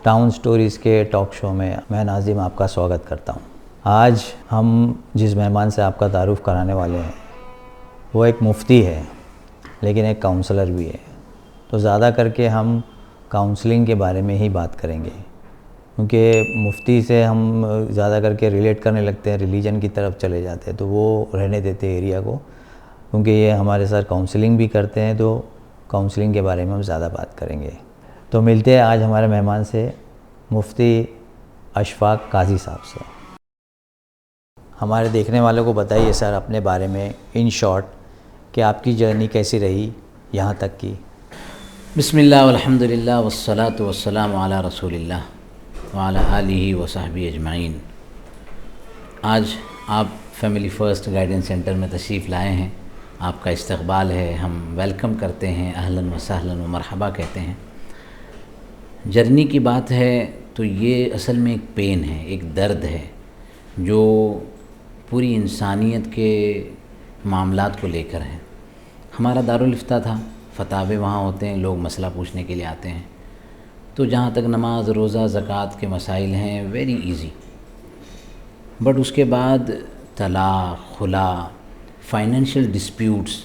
Town stories کے talk show میں میں ناظم آپ کا سواگت کرتا ہوں۔ آج ہم جس مہمان سے آپ کا تعارف کرانے والے ہیں وہ ایک مفتی ہے لیکن ایک کاؤنسلر بھی ہے، تو زیادہ کر کے ہم کاؤنسلنگ کے بارے میں ہی بات کریں گے، کیونکہ مفتی سے ہم زیادہ کر کے ریلیٹ کرنے لگتے ہیں، ریلیجن کی طرف چلے جاتے ہیں، تو وہ رہنے دیتے ایریا کو، کیونکہ یہ ہمارے ساتھ کاؤنسلنگ بھی کرتے ہیں، تو کاؤنسلنگ کے بارے میں ہم زیادہ بات کریں گے۔ تو ملتے ہیں آج ہمارے مہمان سے، مفتی اشفاق قاضی صاحب سے۔ ہمارے دیکھنے والوں کو بتائیے سر اپنے بارے میں ان شارٹ کہ آپ کی جرنی کیسی رہی یہاں تک کی۔ بسم اللہ والحمد للہ والصلاة والسلام علی رسول اللہ وعلی آلہ وصحبہ اجمعین۔ آج آپ فیملی فرسٹ گائیڈنس سینٹر میں تشریف لائے ہیں، آپ کا استقبال ہے، ہم ویلکم کرتے ہیں، اہلاً و سہلاً و مرحبا کہتے ہیں۔ جرنی کی بات ہے تو یہ اصل میں ایک پین ہے، ایک درد ہے جو پوری انسانیت کے معاملات کو لے کر ہے۔ ہمارا دارالفتہ تھا، فتاوے وہاں ہوتے ہیں، لوگ مسئلہ پوچھنے کے لیے آتے ہیں، تو جہاں تک نماز روزہ زکوٰۃ کے مسائل ہیں ویری ایزی، بٹ اس کے بعد طلاق، خلا، فائنینشیل ڈسپیوٹس،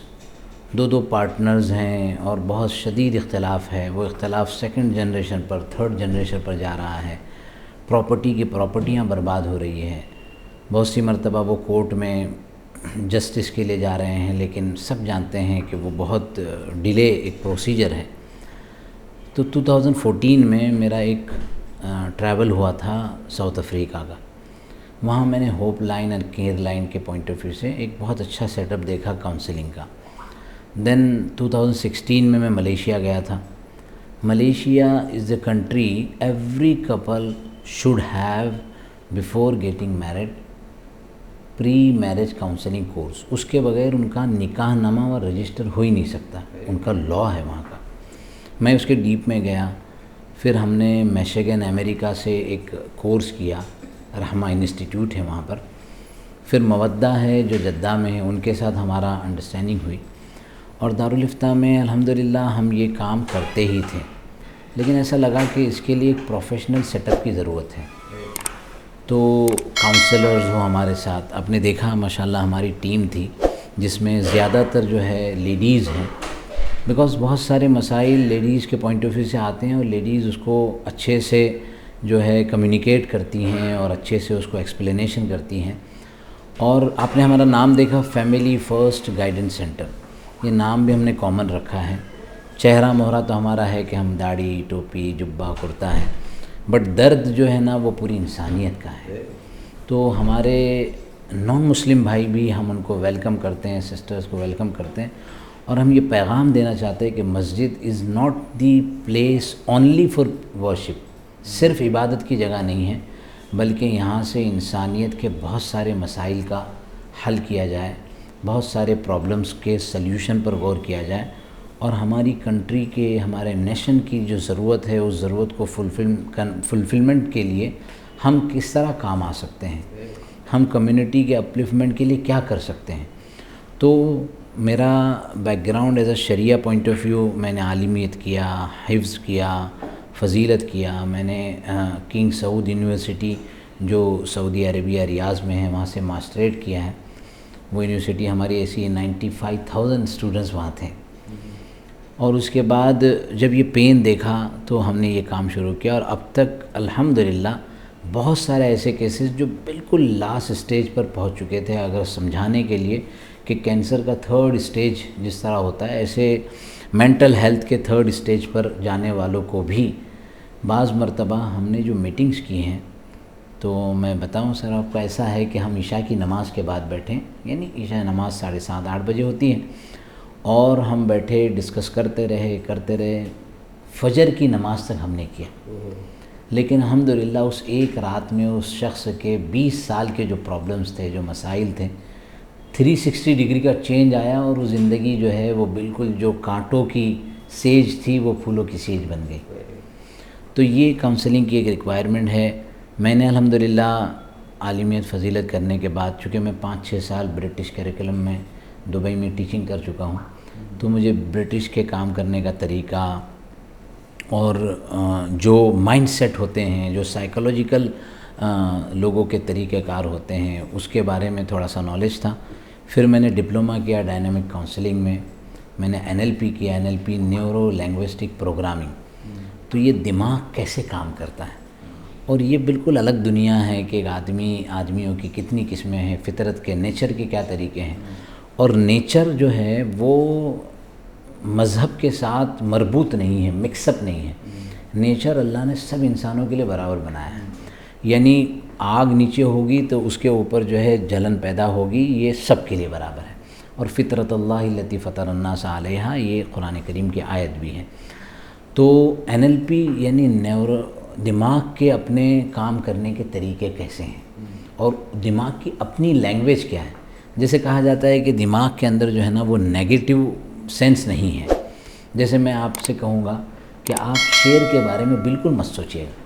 دو پارٹنرز ہیں اور بہت شدید اختلاف ہے، وہ اختلاف سیکنڈ جنریشن پر، تھرڈ جنریشن پر جا رہا ہے، پراپرٹیاں برباد ہو رہی ہے، بہت سی مرتبہ وہ کورٹ میں جسٹس کے لیے جا رہے ہیں، لیکن سب جانتے ہیں کہ وہ بہت ڈیلے ایک پروسیجر ہے۔ تو 2014 میں میرا ایک ٹریول ہوا تھا ساؤتھ افریقہ کا، وہاں میں نے ہوپ لائن اور کیئر لائن کے پوائنٹ آف ویو سے ایک بہت اچھا سیٹ اپ دیکھا کاؤنسلنگ کا۔ دین 2016 میں ملیشیا گیا تھا۔ Malaysia is a country every couple should have before getting married pre marriage counselling course, اس کے بغیر ان کا نکاح نامہ اور رجسٹر ہو ہی نہیں سکتا، ان کا لا ہے وہاں کا۔ میں اس کے ڈیپ میں گیا، پھر ہم نے میشیگن امریکہ سے ایک کورس کیا، رحمہ انسٹیٹیوٹ ہے وہاں پر، پھر مودہ ہے جو جدہ میں ہے، ان کے ساتھ ہمارا انڈرسٹینڈنگ ہوئی، اور دارالفتہ میں الحمدللہ ہم یہ کام کرتے ہی تھے، لیکن ایسا لگا کہ اس کے لیے ایک پروفیشنل سیٹ اپ کی ضرورت ہے، تو کاؤنسلرز ہو ہمارے ساتھ۔ آپ نے دیکھا ماشاءاللہ ہماری ٹیم تھی جس میں زیادہ تر جو ہے لیڈیز ہیں، بیکاز بہت سارے مسائل لیڈیز کے پوائنٹ آف ویو سے آتے ہیں، اور لیڈیز اس کو اچھے سے جو ہے کمیونیکیٹ کرتی ہیں اور اچھے سے اس کو ایکسپلینیشن کرتی ہیں۔ اور آپ نے ہمارا نام دیکھا، فیملی فرسٹ گائیڈنس سینٹر، یہ نام بھی ہم نے کامن رکھا ہے۔ چہرہ مہرہ تو ہمارا ہے کہ ہم داڑھی، ٹوپی، جبہ، کرتا ہے، بٹ درد جو ہے نا وہ پوری انسانیت کا ہے۔ تو ہمارے نان مسلم بھائی بھی ہم ان کو ویلکم کرتے ہیں، سسٹرز کو ویلکم کرتے ہیں، اور ہم یہ پیغام دینا چاہتے ہیں کہ مسجد is not the place only for worship, صرف عبادت کی جگہ نہیں ہے، بلکہ یہاں سے انسانیت کے بہت سارے مسائل کا حل کیا جائے، بہت سارے پرابلمس کے سلیوشن پر غور کیا جائے، اور ہماری کنٹری کے، ہمارے نیشن کی جو ضرورت ہے اس ضرورت کو فلفلمنٹ کے لیے ہم کس طرح کام آ سکتے ہیں، ہم کمیونٹی کے اپلفمنٹ کے لیے کیا کر سکتے ہیں۔ تو میرا بیک گراؤنڈ ایز اے شریعہ پوائنٹ آف ویو، میں نے عالمیت کیا، حفظ کیا، فضیلت کیا، میں نے کنگ سعود یونیورسٹی جو سعودی عربیہ ریاض میں ہے وہاں سے ماسٹریٹ کیا ہے، وہ یونیورسٹی ہماری ایسی 95,000 اسٹوڈنٹس وہاں تھے، اور اس کے بعد جب یہ پین دیکھا تو ہم نے یہ کام شروع کیا، اور اب تک الحمدللہ بہت سارے ایسے کیسز جو بالکل لاسٹ اسٹیج پر پہنچ چکے تھے، اگر سمجھانے کے لیے کہ کینسر کا تھرڈ اسٹیج جس طرح ہوتا ہے، ایسے مینٹل ہیلتھ کے تھرڈ اسٹیج پر جانے والوں کو بھی بعض مرتبہ ہم نے جو میٹنگز کی ہیں، تو میں بتاؤں سر آپ کو، ایسا ہے کہ ہم عشاء کی نماز کے بعد بیٹھیں، یعنی عشاء نماز 7:30 8 بجے ہوتی ہے، اور ہم بیٹھے ڈسکس کرتے رہے، فجر کی نماز تک ہم نے کیا، لیکن الحمدللہ اس ایک رات میں اس شخص کے 20 سال کے جو پرابلمز تھے، جو مسائل تھے، 360 ڈگری کا چینج آیا، اور وہ زندگی جو ہے وہ بالکل جو کانٹوں کی سیج تھی وہ پھولوں کی سیج بن گئی۔ تو یہ کاؤنسلنگ کی ایک ریکوائرمنٹ ہے۔ میں نے الحمدللہ عالمیت فضیلت کرنے کے بعد، چونکہ میں 5-6 سال برٹش کریکلم میں دبئی میں ٹیچنگ کر چکا ہوں، تو مجھے برٹش کے کام کرنے کا طریقہ، اور جو مائنڈ سیٹ ہوتے ہیں، جو سائیکولوجیکل لوگوں کے طریقہ کار ہوتے ہیں، اس کے بارے میں تھوڑا سا نالج تھا. پھر میں نے ڈپلومہ کیا ڈائنامک کاؤنسلنگ میں نے NLP کیا، NLP نیورو لینگوسٹک پروگرامنگ. تو یہ دماغ کیسے کام کرتا ہے، اور یہ بالکل الگ دنیا ہے کہ ایک آدمیوں کی کتنی قسمیں ہیں، فطرت کے نیچر کے کیا طریقے ہیں. اور نیچر جو ہے وہ مذہب کے ساتھ مربوط نہیں ہے، مکس اپ نہیں ہے. نیچر اللہ نے سب انسانوں کے لیے برابر بنایا ہے. یعنی آگ نیچے ہوگی تو اس کے اوپر جو ہے جلن پیدا ہوگی، یہ سب کے لیے برابر ہے. اور فطرت اللہ التی فطر الناس علیہا، یہ قرآن کریم کی آیت بھی ہے. تو NLP یعنی دماغ کے اپنے کام کرنے کے طریقے کیسے ہیں، اور دماغ کی اپنی لینگویج کیا ہے. جیسے کہا جاتا ہے کہ دماغ کے اندر جو ہے نا وہ نیگیٹو سینس نہیں ہے. جیسے میں آپ سے کہوں گا کہ آپ شیر کے بارے میں بالکل مت سوچیے گا،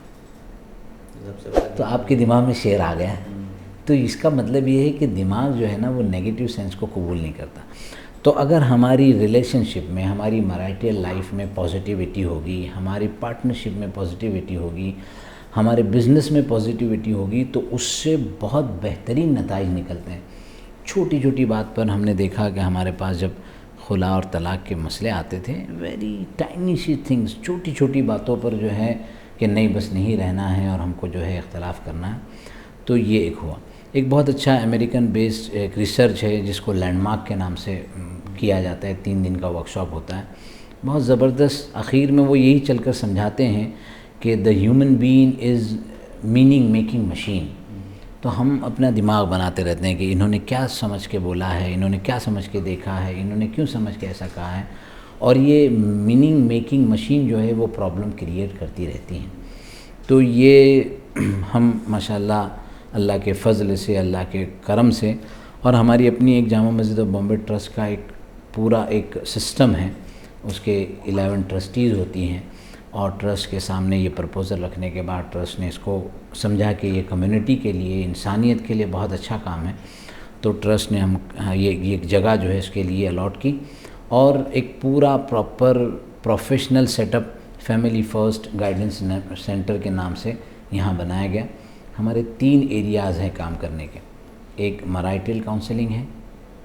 تو آپ کے دماغ میں شیر آ گیا. تو اس کا مطلب یہ ہے کہ دماغ جو ہے نا وہ نیگیٹو سینس کو قبول نہیں کرتا. تو اگر ہماری ریلیشن شپ میں، ہماری میرٹل لائف میں پازیٹیوٹی ہوگی، ہماری پارٹنرشپ میں پازیٹیوٹی ہوگی، ہمارے بزنس میں پازیٹیوٹی ہوگی، تو اس سے بہت بہترین نتائج نکلتے ہیں. چھوٹی چھوٹی بات پر ہم نے دیکھا کہ ہمارے پاس جب خلا اور طلاق کے مسئلے آتے تھے، ویری ٹائنی سی تھنگس، چھوٹی چھوٹی باتوں پر جو ہے کہ نہیں بس نہیں رہنا ہے اور ہم کو جو ہے اختلاف کرنا ہے. تو یہ ایک ہوا. ایک بہت اچھا امریکن بیسڈ ایک ریسرچ ہے جس کو لینڈ مارک کے نام سے کیا جاتا ہے. 3 دن کا ورکشاپ ہوتا ہے، بہت زبردست. آخر میں وہ یہی چل کر سمجھاتے ہیں کہ the human being is meaning making machine. تو ہم اپنا دماغ بناتے رہتے ہیں کہ انہوں نے کیا سمجھ کے بولا ہے، انہوں نے کیا سمجھ کے دیکھا ہے، انہوں نے کیوں سمجھ کے ایسا کہا ہے. اور یہ میننگ میکنگ مشین جو ہے وہ پرابلم کریٹ کرتی رہتی ہیں. تو یہ ہم ماشاءاللہ اللہ کے فضل سے، اللہ کے کرم سے، اور ہماری اپنی ایک جامع مسجد آف بامبے ٹرسٹ کا ایک پورا ایک سسٹم ہے. اس کے 11 ٹرسٹیز ہوتی ہیں، اور ٹرسٹ کے سامنے یہ پرپوزل رکھنے کے بعد ٹرسٹ نے اس کو سمجھا کہ یہ کمیونٹی کے لیے، انسانیت کے لیے بہت اچھا کام ہے. تو ٹرسٹ نے یہ ایک جگہ جو ہے اس کے لیے الاٹ کی، اور ایک پورا proper professional set up family first guidance centre کے نام سے یہاں بنایا گیا. ہمارے 3 ایریاز ہیں کام کرنے کے. ایک میرٹل کاؤنسلنگ ہے،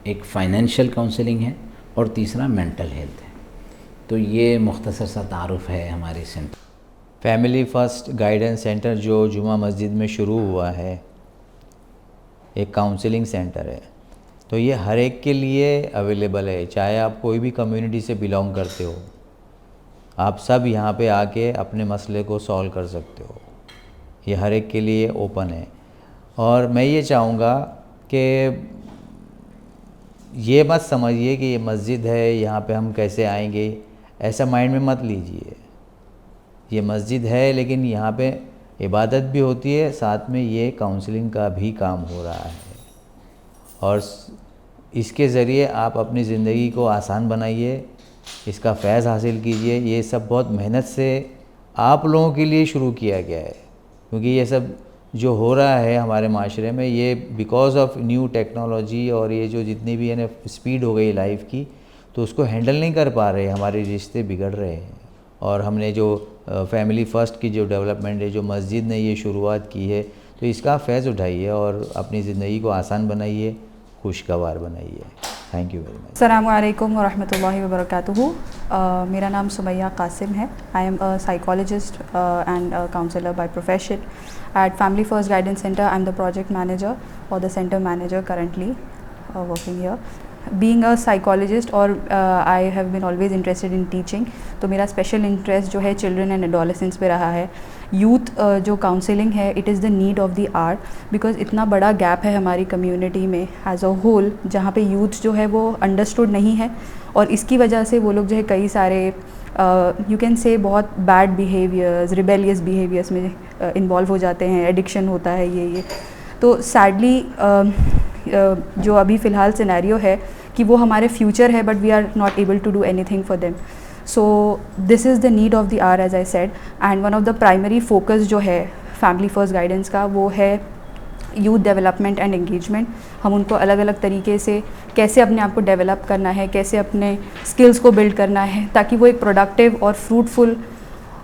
ایک فائنینشیل کاؤنسلنگ ہے، اور تیسرا مینٹل ہیلتھ ہے. تو یہ مختصر سا تعارف ہے ہمارے centre. Family first guidance centre جو جمعہ مسجد میں شروع ہوا ہے، ایک کاؤنسلنگ سینٹر ہے. تو یہ ہر ایک کے لیے اویلیبل ہے، چاہے آپ کوئی بھی کمیونٹی سے بلانگ کرتے ہو، آپ سب یہاں پہ آ کے اپنے مسئلے کو سولو کر سکتے ہو. یہ ہر ایک کے لیے اوپن ہے. اور میں یہ چاہوں گا کہ یہ مت سمجھیے کہ یہ مسجد ہے، یہاں پہ ہم کیسے آئیں گے، ایسا مائنڈ میں مت لیجئے. یہ مسجد ہے لیکن یہاں پہ عبادت بھی ہوتی ہے، ساتھ میں یہ کاؤنسلنگ کا بھی کام ہو رہا ہے. اور اس کے ذریعے آپ اپنی زندگی کو آسان بنائیے، اس کا فیض حاصل کیجئے. یہ سب بہت محنت سے آپ لوگوں کے لیے شروع کیا گیا ہے، کیونکہ یہ سب جو ہو رہا ہے ہمارے معاشرے میں، یہ بیکاز آف نیو ٹیکنالوجی، اور یہ جو جتنی بھی ہے نا اسپیڈ ہو گئی لائف کی، تو اس کو ہینڈل نہیں کر پا رہے، ہمارے رشتے بگڑ رہے ہیں. اور ہم نے جو فیملی فرسٹ کی جو ڈیولپمنٹ ہے، جو مسجد نے یہ شروعات کی ہے، تو اس کا فیض اٹھائیے اور اپنی زندگی کو آسان بنائیے، خوشگوار بنائیے. Thank you very much. السلام علیکم ورحمۃ اللہ وبرکاتہ. میرا نام سمیہ قاسم ہے. I am a psychologist and counsellor by profession. At family first guidance centre I am the project manager اور the centre manager currently working here. Being a psychologist اور I have been always interested in teaching. تو میرا special interest جو ہے children and adolescence پہ رہا ہے. Youth جو کاؤنسلنگ ہے، it is the need of the hour, because اتنا بڑا گیپ ہے ہماری کمیونٹی میں ایز اے ہول، جہاں پہ یوتھ جو ہے وہ انڈرسٹوڈ نہیں ہے، اور اس کی وجہ سے وہ لوگ جو ہے کئی سارے یو کین سے بہت بیڈ بیہیویئرز، ریبیلیس بیہیویئرس میں انوالو ہو جاتے ہیں. ایڈکشن ہوتا ہے یہ. تو سیڈلی جو ابھی فی الحال سینیریو ہے کہ وہ ہمارے فیوچر ہے، but we are not able to do anything for them. So this is the need of the hour as I said. And one of the primary focus جو ہے فیملی فرسٹ گائیڈنس کا، وہ ہے youth development and engagement. ہم ان کو الگ الگ طریقے سے کیسے اپنے آپ کو ڈیولپ کرنا ہے، کیسے اپنے اسکلس کو بلڈ کرنا ہے، تاکہ وہ ایک پروڈکٹیو اور fruitful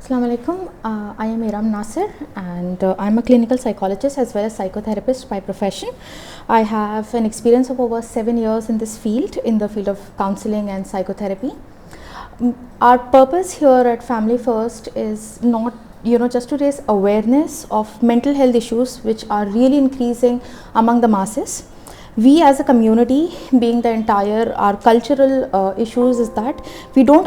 Assalamu alaikum. I am Iram Nasir and I am a clinical psychologist as well as psychotherapist by profession. I have an experience of over 7 years in this field, in the field of counseling and psychotherapy. Our purpose here at Family First is not just to raise awareness of mental health issues which are really increasing among the masses. We as a community, being the entire our cultural issues is that we don't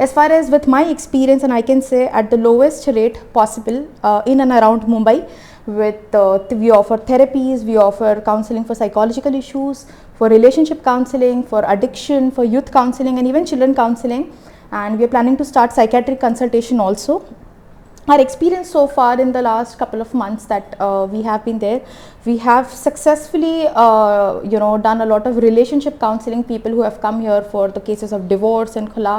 as far as with my experience, and I can say at the lowest rate possible in and around Mumbai. We offer therapies, we offer counseling for psychological issues, for relationship counseling, for addiction, for youth counseling and even children counseling, and we are planning to start psychiatric consultation also. Our experience so far in the last couple of months that we have been there, we have successfully done a lot of relationship counseling, people who have come here for the cases of divorce and khula.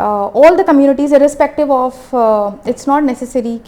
all the communities irrespective of it's not necessary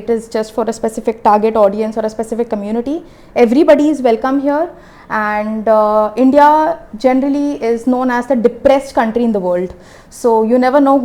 it is just for a specific target audience or a specific community. Everybody is welcome here, and India generally is known as the depressed country in the world, so you never know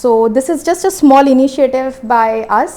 so this is just a small initiative by us,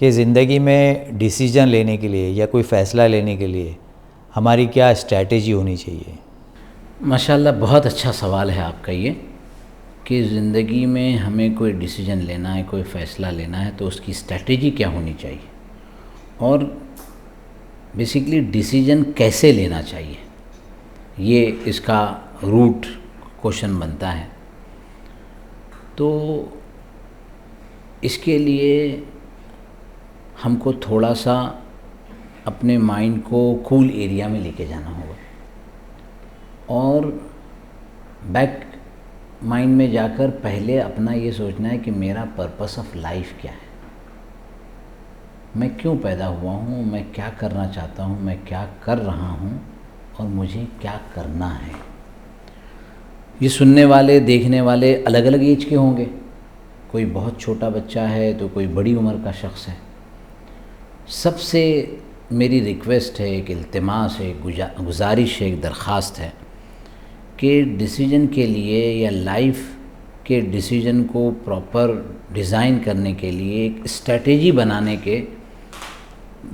کہ زندگی میں decision لینے کے لیے یا کوئی فیصلہ لینے کے لیے ہماری کیا اسٹریٹجی ہونی چاہیے؟ ماشاءاللہ بہت اچھا سوال ہے آپ کا یہ، کہ زندگی میں ہمیں کوئی ڈیسیجن لینا ہے، کوئی فیصلہ لینا ہے تو اس کی اسٹریٹجی کیا ہونی چاہیے، اور بیسیکلی ڈیسیجن کیسے لینا چاہیے، یہ اس کا روٹ کوشچن بنتا ہے۔ تو اس کے لیے ہم کو تھوڑا سا اپنے مائنڈ کو کول ایریا میں لے کے جانا ہوگا، اور بیک مائنڈ میں جا کر پہلے اپنا یہ سوچنا ہے کہ میرا پرپس آف لائف کیا ہے، میں کیوں پیدا ہوا ہوں، میں کیا کرنا چاہتا ہوں، میں کیا کر رہا ہوں، اور مجھے کیا کرنا ہے۔ یہ سننے والے دیکھنے والے الگ الگ ایج کے ہوں گے، کوئی بہت چھوٹا بچہ ہے تو کوئی بڑی عمر کا شخص ہے۔ سب سے میری ریکویسٹ ہے، ایک التماس ہے، گزارش ہے، ایک درخواست ہے کہ ڈیسیجن کے لیے یا لائف کے ڈیسیجن کو پراپر ڈیزائن کرنے کے لیے ایک اسٹریٹجی بنانے کے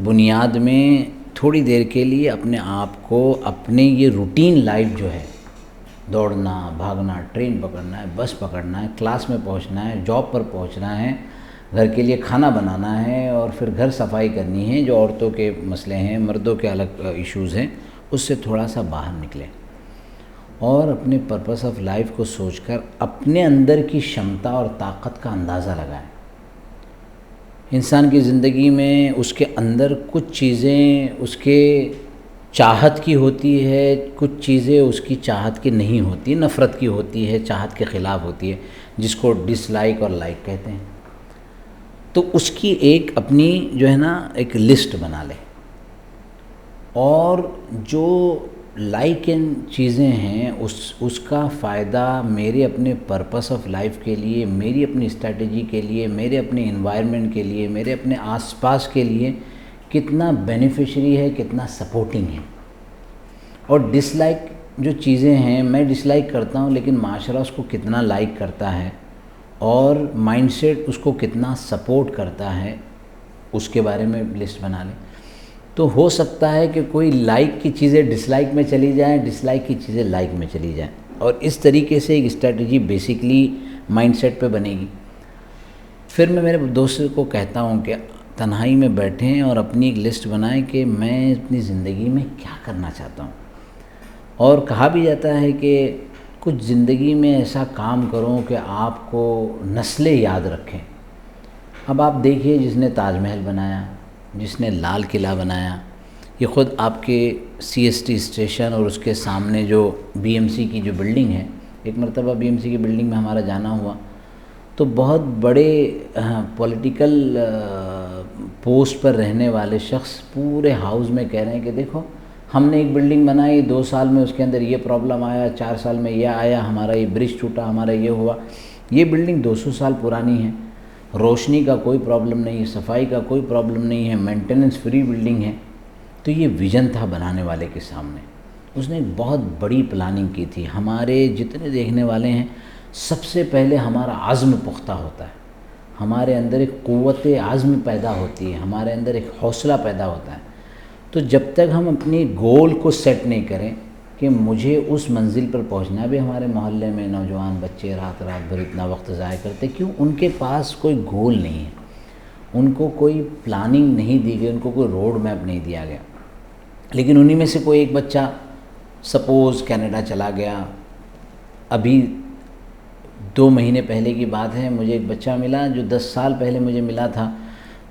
بنیاد میں تھوڑی دیر کے لیے اپنے آپ کو اپنے یہ روٹین لائف جو ہے، دوڑنا، بھاگنا، ٹرین پکڑنا ہے، بس پکڑنا ہے، کلاس میں پہنچنا ہے، جاب پر پہنچنا ہے، گھر کے لیے کھانا بنانا ہے، اور پھر گھر صفائی کرنی ہے، جو عورتوں کے مسئلے ہیں، مردوں کے الگ ایشوز ہیں، اس سے تھوڑا سا باہر نکلیں اور اپنے پرپس آف لائف کو سوچ کر اپنے اندر کی شمتا اور طاقت کا اندازہ لگائیں۔ انسان کی زندگی میں اس کے اندر کچھ چیزیں اس کے چاہت کی ہوتی ہے، کچھ چیزیں اس کی چاہت کی نہیں ہوتی، نفرت کی ہوتی ہے، چاہت کے خلاف ہوتی ہے، جس کو ڈس لائک اور لائک کہتے ہیں۔ تو اس کی ایک اپنی جو ہے نا ایک لسٹ بنا لے، اور جو لائک ان چیزیں ہیں اس کا فائدہ میرے اپنے پرپس آف لائف کے لیے، میری اپنی اسٹریٹجی کے لیے، میرے اپنے انوائرمنٹ کے لیے، میرے اپنے آس پاس کے لیے کتنا بینیفیشری ہے، کتنا سپورٹنگ ہے۔ اور ڈس لائک جو چیزیں ہیں، میں ڈس لائک کرتا ہوں لیکن معاشرہ اس کو کتنا لائک کرتا ہے، اور مائنڈ سیٹ اس کو کتنا سپورٹ کرتا ہے، اس کے بارے میں لسٹ بنا لیں۔ تو ہو سکتا ہے کہ کوئی لائک کی چیزیں ڈس لائک میں چلی جائیں، ڈس لائک کی چیزیں لائک میں چلی جائیں، اور اس طریقے سے ایک اسٹریٹجی بیسیکلی مائنڈ سیٹ پہ بنے گی۔ پھر میں میرے دوست کو کہتا ہوں کہ تنہائی میں بیٹھیں اور اپنی ایک لسٹ بنائیں کہ میں اپنی زندگی میں کیا کرنا چاہتا ہوں، اور کہا بھی جاتا ہے کہ کچھ زندگی میں ایسا کام کرو کہ آپ کو نسلیں یاد رکھیں۔ اب آپ دیکھیے، جس نے تاج محل بنایا، جس نے لال قلعہ بنایا، یہ خود آپ کے سی ایس ٹی اسٹیشن اور اس کے سامنے جو بی ایم سی کی جو بلڈنگ ہے، ایک مرتبہ بی ایم سی کی بلڈنگ میں ہمارا جانا ہوا تو بہت بڑے پولیٹیکل پوسٹ پر رہنے والے شخص پورے ہاؤس میں کہہ رہے ہیں کہ دیکھو ہم نے ایک بلڈنگ بنائی، 2 سال میں اس کے اندر یہ پرابلم آیا، 4 سال میں یہ آیا، ہمارا یہ برج ٹوٹا، ہمارا یہ ہوا۔ یہ بلڈنگ 200 سال پرانی ہے، روشنی کا کوئی پرابلم نہیں، صفائی کا کوئی پرابلم نہیں ہے، مینٹیننس فری بلڈنگ ہے۔ تو یہ ویژن تھا بنانے والے کے سامنے، اس نے ایک بہت بڑی پلاننگ کی تھی۔ ہمارے جتنے دیکھنے والے ہیں، سب سے پہلے ہمارا عزم پختہ ہوتا ہے، ہمارے اندر ایک قوت عزم پیدا ہوتی ہے، ہمارے اندر ایک حوصلہ پیدا ہوتا ہے۔ تو جب تک ہم اپنی گول کو سیٹ نہیں کریں کہ مجھے اس منزل پر پہنچنا ہے، بھی ہمارے محلے میں نوجوان بچے رات بھر اتنا وقت ضائع کرتے، کیوں؟ ان کے پاس کوئی گول نہیں ہے، ان کو کوئی پلاننگ نہیں دی گئی، ان کو کوئی روڈ میپ نہیں دیا گیا۔ لیکن انہی میں سے کوئی ایک بچہ سپوز کینیڈا چلا گیا۔ ابھی 2 مہینے پہلے کی بات ہے، مجھے ایک بچہ ملا جو 10 سال پہلے مجھے ملا تھا،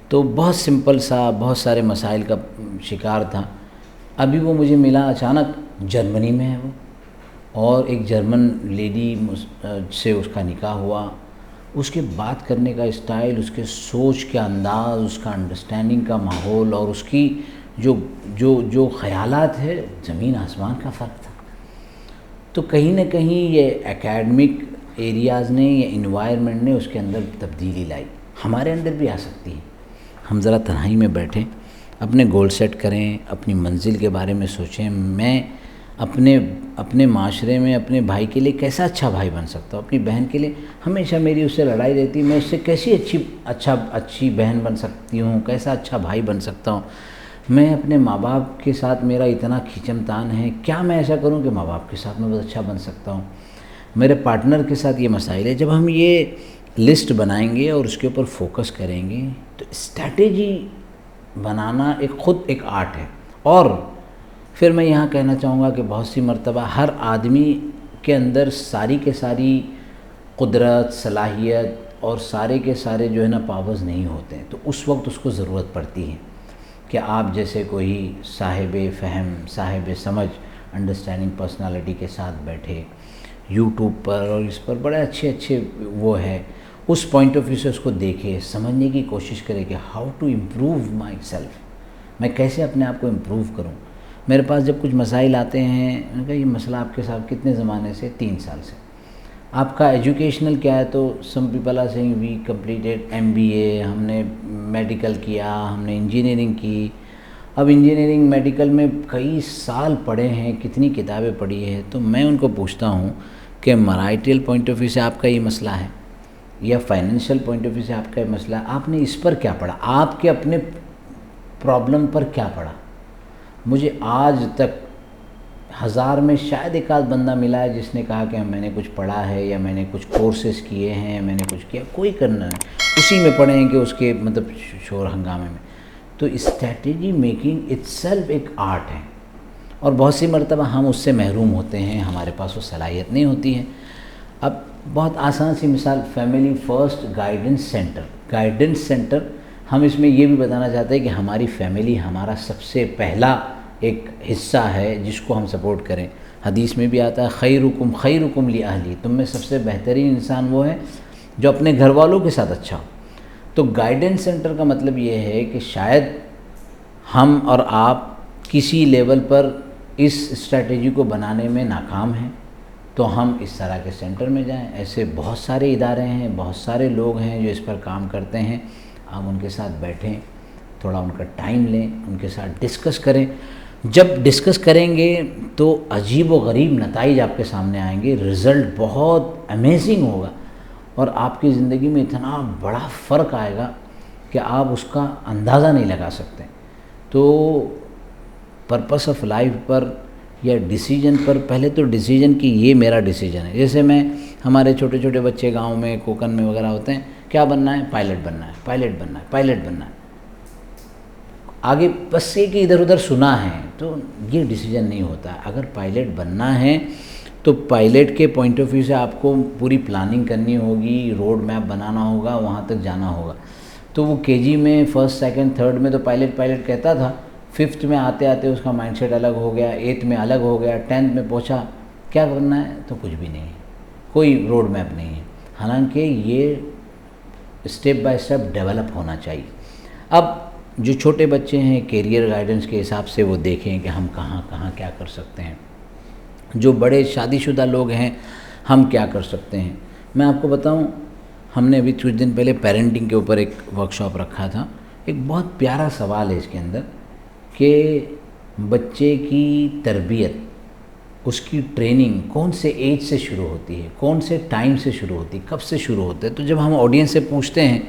تو بہت سمپل سا، بہت سارے مسائل کا شکار تھا۔ ابھی وہ مجھے ملا اچانک، جرمنی میں ہے وہ، اور ایک جرمن لیڈی سے اس کا نکاح ہوا۔ اس کے بات کرنے کا اسٹائل، اس کے سوچ کا انداز، اس کا انڈرسٹینڈنگ کا ماحول، اور اس کی جو خیالات ہے، زمین آسمان کا فرق تھا۔ تو کہیں نہ کہیں یہ اکیڈمک ایریاز نے یا انوائرمنٹ نے اس کے اندر تبدیلی لائی، ہمارے اندر بھی آ سکتی ہے۔ ہم ذرا تنہائی میں بیٹھیں، اپنے گول سیٹ کریں، اپنی منزل کے بارے میں سوچیں۔ میں اپنے معاشرے میں اپنے بھائی کے لیے کیسا اچھا بھائی بن سکتا ہوں. اپنی بہن کے لیے ہمیشہ میری اس سے لڑائی رہتی، میں اس سے کیسی اچھی بہن بن سکتی ہوں، کیسا اچھا بھائی بن سکتا ہوں. میں اپنے ماں باپ کے ساتھ میرا اتنا کھینچم تان ہے، کیا میں ایسا کروں کہ ماں باپ کے ساتھ میں بہت اچھا بن سکتا ہوں. میرے پارٹنر کے ساتھ یہ مسائل ہے. جب ہم یہ لسٹ بنائیں گے اور اس کے اوپر فوکس کریں گے تو اسٹریٹجی بنانا خود ایک آرٹ ہے. اور پھر میں یہاں کہنا چاہوں گا کہ بہت سی مرتبہ ہر آدمی کے اندر ساری کے ساری قدرت، صلاحیت اور سارے کے سارے جو ہے نا پاورز نہیں ہوتے ہیں. تو اس وقت اس کو ضرورت پڑتی ہے کہ آپ جیسے کوئی صاحب فہم، صاحب سمجھ، انڈرسٹینڈنگ پرسنالٹی کے ساتھ بیٹھے یوٹیوب پر اور اس پر بڑے اچھے وہ ہے، اس پوائنٹ آف ویو سے اس کو دیکھے، سمجھنے کی کوشش کرے کہ how to improve myself, میں کیسے اپنے آپ کو امپروو کروں. میرے پاس جب کچھ مسائل آتے ہیں، میں نے کہا یہ مسئلہ آپ کے ساتھ کتنے زمانے سے؟ 3 سال سے. آپ کا ایجوکیشنل کیا ہے؟ تو some people are saying we completed MBA، ہم نے میڈیکل کیا، ہم نے انجینئرنگ کی. اب انجینئرنگ میڈیکل میں کئی سال پڑھے ہیں، کتنی کتابیں پڑھی ہیں. تو میں ان کو پوچھتا ہوں کہ مرائٹل پوائنٹ آف ویو سے آپ کا یہ مسئلہ ہے یا فائنینشیل پوائنٹ آف ویو سے آپ کا یہ مسئلہ ہے، آپ نے اس پر کیا پڑھا؟ آپ کے اپنے پرابلم پر کیا پڑھا؟ مجھے آج تک 1000 میں شاید ایک آدھ بندہ ملا ہے جس نے کہا کہ میں نے کچھ پڑھا ہے یا میں نے کچھ کورسز کیے ہیں، میں نے کچھ کیا. کوئی کرنا ہے اسی میں پڑھے ہیں کہ اس کے مطلب شور ہنگامے میں. تو اسٹریٹجی میکنگ اٹ سیلف ایک آرٹ ہے، اور بہت سی مرتبہ ہم اس سے محروم ہوتے ہیں، ہمارے پاس وہ صلاحیت نہیں ہوتی ہے. اب بہت آسان سی مثال، فیملی فرسٹ گائیڈنس سینٹر ہم اس میں یہ بھی بتانا چاہتے ہیں کہ ہماری فیملی ہمارا سب سے پہلا ایک حصہ ہے جس کو ہم سپورٹ کریں. حدیث میں بھی آتا ہے خیرکم لأہلی، تم میں سب سے بہترین انسان وہ ہے جو اپنے گھر والوں کے ساتھ اچھا ہو. تو گائیڈنس سینٹر کا مطلب یہ ہے کہ شاید ہم اور آپ کسی لیول پر اس اسٹریٹجی کو بنانے میں ناکام ہیں، تو ہم اس طرح کے سینٹر میں جائیں. ایسے بہت سارے ادارے ہیں، بہت سارے لوگ ہیں جو اس پر کام کرتے ہیں. آپ ان کے ساتھ بیٹھیں، تھوڑا ان کا ٹائم لیں، ان کے ساتھ ڈسکس کریں. جب ڈسکس کریں گے تو عجیب و غریب نتائج آپ کے سامنے آئیں گے، رزلٹ بہت امیزنگ ہوگا، اور آپ کی زندگی میں اتنا بڑا فرق آئے گا کہ آپ اس کا اندازہ نہیں لگا سکتے. تو پرپس آف لائف پر یا ڈیسیجن پر، پہلے تو ڈیسیجن کی یہ میرا ڈیسیجن ہے. جیسے میں ہمارے چھوٹے بچے گاؤں میں کوکن میں وغیرہ ہوتے ہیں، کیا بننا ہے؟ پائلٹ بننا ہے. آگے بس یہ کہ ادھر ادھر سنا ہے، تو یہ ڈیسیجن نہیں ہوتا. اگر پائلٹ بننا ہے تو پائلٹ کے پوائنٹ آف ویو سے آپ کو پوری پلاننگ کرنی ہوگی، روڈ میپ بنانا ہوگا، وہاں تک جانا ہوگا. تو وہ KG میں 1st 2nd 3rd میں تو پائلٹ کہتا تھا، 5th میں آتے اس کا مائنڈ سیٹ الگ ہو گیا، 8th میں الگ ہو گیا، 10th میں پہنچا کیا کرنا ہے تو کچھ بھی نہیں ہے، کوئی روڈ میپ نہیں ہے. حالانکہ یہ اسٹیپ بائی اسٹیپ ڈیولپ ہونا چاہیے. اب جو چھوٹے بچے ہیں کیریئر گائیڈنس کے حساب سے وہ دیکھیں کہ ہم کہاں کیا کر سکتے ہیں. جو بڑے شادی شدہ لوگ ہیں ہم کیا کر سکتے ہیں. میں آپ کو بتاؤں، ہم نے ابھی کچھ دن پہلے پیرنٹنگ کے اوپر ایک ورکشاپ رکھا تھا. ایک بہت پیارا سوال ہے اس کے اندر کہ بچے کی تربیت، اس کی ٹریننگ کون سے ایج سے شروع ہوتی ہے، کون سے ٹائم سے شروع ہوتی ہے، کب سے شروع ہوتا ہے. تو جب ہم آڈینس سے پوچھتے ہیں،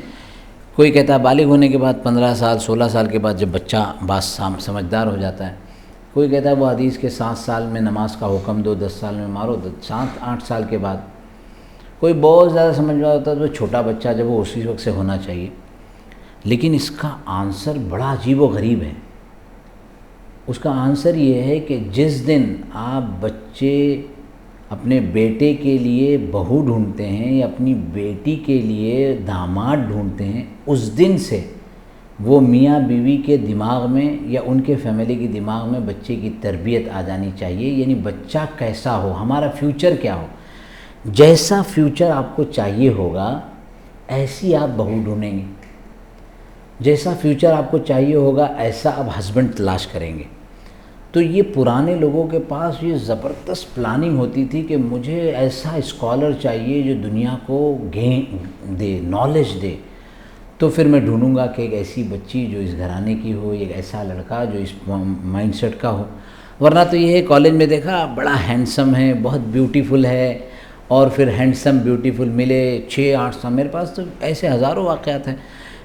کوئی کہتا ہے بالغ ہونے کے بعد 15 سال 16 سال کے بعد جب بچہ سمجھدار ہو جاتا ہے. کوئی کہتا ہے وہ حدیث کے 7 سال میں نماز کا حکم دو، 10 سال میں مارو، 7-8 سال کے بعد. کوئی بہت زیادہ سمجھدار ہوتا ہے تو چھوٹا بچہ جب وہ اسی وقت سے ہونا چاہیے. لیکن اس کا آنسر بڑا عجیب و غریب ہے. اس کا آنسر یہ ہے کہ جس دن آپ بچے اپنے بیٹے کے لیے بہو ڈھونڈتے ہیں یا اپنی بیٹی کے لیے داماد ڈھونڈتے ہیں، اس دن سے وہ میاں بیوی کے دماغ میں یا ان کے فیملی کے دماغ میں بچے کی تربیت آ جانی چاہیے. یعنی بچہ کیسا ہو، ہمارا فیوچر کیا ہو. جیسا فیوچر آپ کو چاہیے ہوگا ایسی آپ بہو ڈھونڈیں گے. جیسا فیوچر آپ کو چاہیے ہوگا ایسا آپ ہسبینڈ تلاش کریں گے. تو یہ پرانے لوگوں کے پاس یہ زبردست پلاننگ ہوتی تھی کہ مجھے ایسا اسکالر چاہیے جو دنیا کو دے، نالج دے. تو پھر میں ڈھونڈوں گا کہ ایک ایسی بچی جو اس گھرانے کی ہو، ایک ایسا لڑکا جو اس مائنڈ سیٹ کا ہو. ورنہ تو یہ ہے کالج میں دیکھا بڑا ہینڈسم ہے، بہت بیوٹیفل ہے، اور پھر ہینڈسم بیوٹیفل ملے 6-8 سال، میرے پاس تو ایسے ہزاروں واقعات ہیں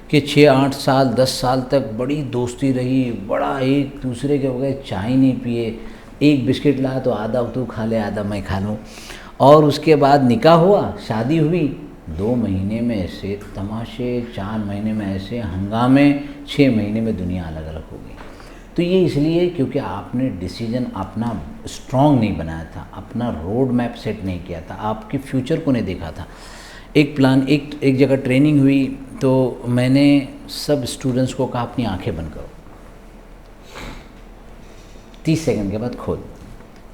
کہ 6-8 سال 10 سال تک بڑی دوستی رہی، بڑا ایک دوسرے کے بغیر چائے نہیں پیے، ایک بسکٹ لایا تو آدھا تو کھا لے آدھا میں کھا لوں، اور اس کے بعد نکاح ہوا، شادی ہوئی، 2 مہینے میں ایسے تماشے، 4 مہینے میں ایسے ہنگامے، 6 مہینے میں دنیا الگ الگ ہو گئی۔ تو یہ اس لیے کیونکہ آپ نے ڈیسیجن اپنا اسٹرانگ نہیں بنایا تھا، اپنا روڈ میپ سیٹ نہیں کیا تھا، آپ کے فیوچر کو نہیں دیکھا تھا۔ ایک جگہ ٹریننگ ہوئی تو میں نے سب اسٹوڈنٹس کو کہا اپنی آنکھیں بند کرو، 30 سیکنڈ کے بعد کھول۔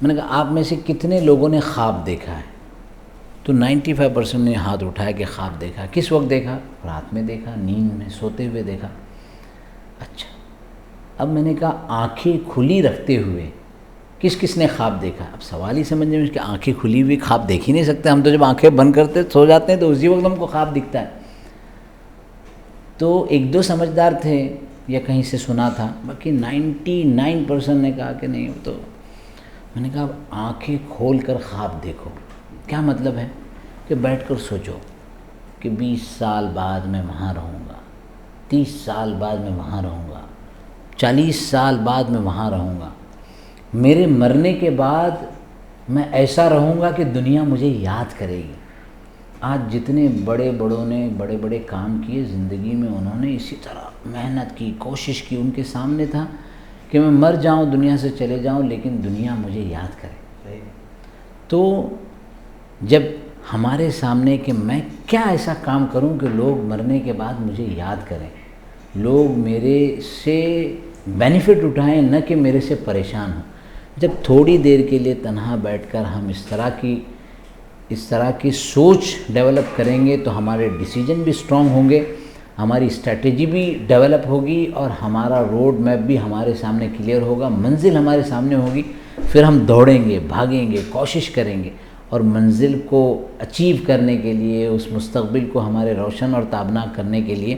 میں نے کہا آپ میں سے کتنے لوگوں نے خواب دیکھا ہے؟ تو 95% نے ہاتھ اٹھایا کہ خواب دیکھا۔ کس وقت دیکھا؟ رات میں دیکھا، نیند میں، سوتے ہوئے دیکھا۔ اچھا، اب میں نے کہا آنکھیں کھلی رکھتے ہوئے کس نے خواب دیکھا؟ اب سوال ہی سمجھنے میں کہ آنکھیں کھلی ہوئی خواب دیکھ ہی نہیں سکتے ہم، تو جب آنکھیں بند کرتے سو جاتے ہیں تو اسی وقت ہم کو خواب دکھتا ہے۔ تو 1-2 سمجھدار تھے یا کہیں سے سنا تھا، باقی 99% نے کہا کہ نہیں۔ تو میں نے کہا آنکھیں کھول کر خواب دیکھو۔ کیا مطلب ہے؟ کہ بیٹھ کر سوچو کہ 20 سال بعد میں وہاں رہوں گا، 30 سال بعد میں وہاں رہوں گا، 40 سال بعد میں وہاں رہوں گا، میرے مرنے کے بعد میں ایسا رہوں گا کہ دنیا مجھے یاد کرے گی۔ آج جتنے بڑوں نے بڑے کام کیے زندگی میں، انہوں نے اسی طرح محنت کی، کوشش کی، ان کے سامنے تھا کہ میں مر جاؤں، دنیا سے چلے جاؤں، لیکن دنیا مجھے یاد کرے۔ تو جب ہمارے سامنے کہ میں کیا ایسا کام کروں کہ لوگ مرنے کے بعد مجھے یاد کریں، لوگ میرے سے بینیفٹ اٹھائیں، نہ کہ میرے سے پریشان ہوں۔ جب تھوڑی دیر کے لیے تنہا بیٹھ کر ہم اس طرح کی سوچ ڈیولپ کریں گے تو ہمارے ڈیسیجن بھی اسٹرانگ ہوں گے، ہماری اسٹریٹجی بھی ڈیولپ ہوگی، اور ہمارا روڈ میپ بھی ہمارے سامنے کلیئر ہوگا، منزل ہمارے سامنے ہوگی۔ پھر ہم دوڑیں گے، بھاگیں گے، کوشش کریں گے، اور منزل کو اچیو کرنے کے لیے، اس مستقبل کو ہمارے روشن اور تابناک کرنے کے لیے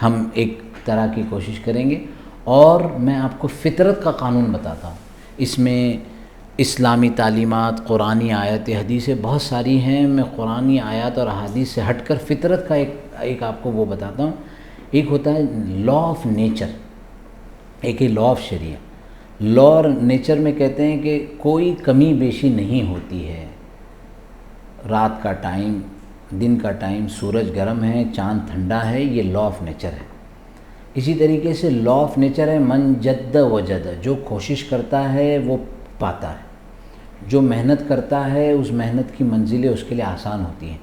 ہم ایک طرح کی کوشش کریں گے۔ اور میں آپ کو فطرت کا قانون بتاتا ہوں، اس میں اسلامی تعلیمات، قرآنی آیات حدیثیں بہت ساری ہیں، میں قرآنی آیات اور احادیث سے ہٹ کر فطرت کا ایک آپ کو وہ بتاتا ہوں۔ ایک ہوتا ہے لا آف نیچر، ایک ہے لا آف شریعہ۔ لا اور نیچر میں کہتے ہیں کہ کوئی کمی بیشی نہیں ہوتی ہے، رات کا ٹائم، دن کا ٹائم، سورج گرم ہے، چاند ٹھنڈا ہے، یہ لا آف نیچر ہے۔ اسی طریقے سے لا آف نیچر ہے من جد وجد، جو کوشش کرتا ہے وہ پاتا ہے، جو محنت کرتا ہے اس محنت کی منزلیں اس کے لیے آسان ہوتی ہیں۔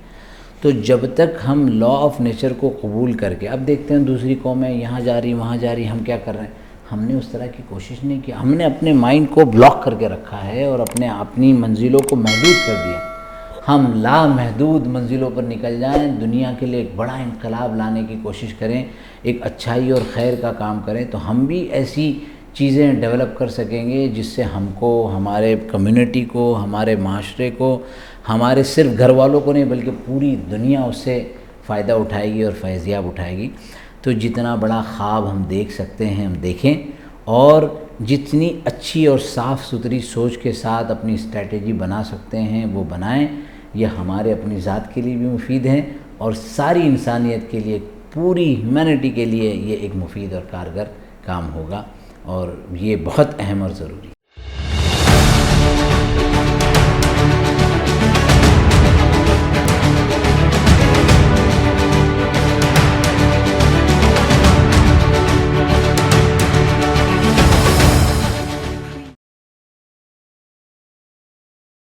تو جب تک ہم لا آف نیچر کو قبول کر کے، اب دیکھتے ہیں دوسری قومیں یہاں جا رہی وہاں جا رہی، ہم کیا کر رہے ہیں؟ ہم نے اس طرح کی کوشش نہیں کی، ہم نے اپنے مائنڈ کو بلاک کر کے رکھا ہے اور اپنی منزلوں کو محدود کر دیا۔ ہم لامحدود منزلوں پر نکل جائیں، دنیا کے لیے ایک بڑا انقلاب لانے کی کوشش کریں، ایک اچھائی اور خیر کا کام کریں، تو ہم بھی ایسی چیزیں ڈیولپ کر سکیں گے جس سے ہم کو، ہمارے کمیونٹی کو، ہمارے معاشرے کو، ہمارے صرف گھر والوں کو نہیں بلکہ پوری دنیا اس سے فائدہ اٹھائے گی اور فیضیاب اٹھائے گی۔ تو جتنا بڑا خواب ہم دیکھ سکتے ہیں ہم دیکھیں، اور جتنی اچھی اور صاف ستھری سوچ کے ساتھ اپنی اسٹریٹجی بنا سکتے ہیں وہ بنائیں۔ یہ ہمارے اپنی ذات کے لیے بھی مفید ہیں، اور ساری انسانیت کے لیے، پوری ہیومینٹی کے لیے یہ ایک مفید اور کارگر کام ہوگا، اور یہ بہت اہم اور ضروری ہے۔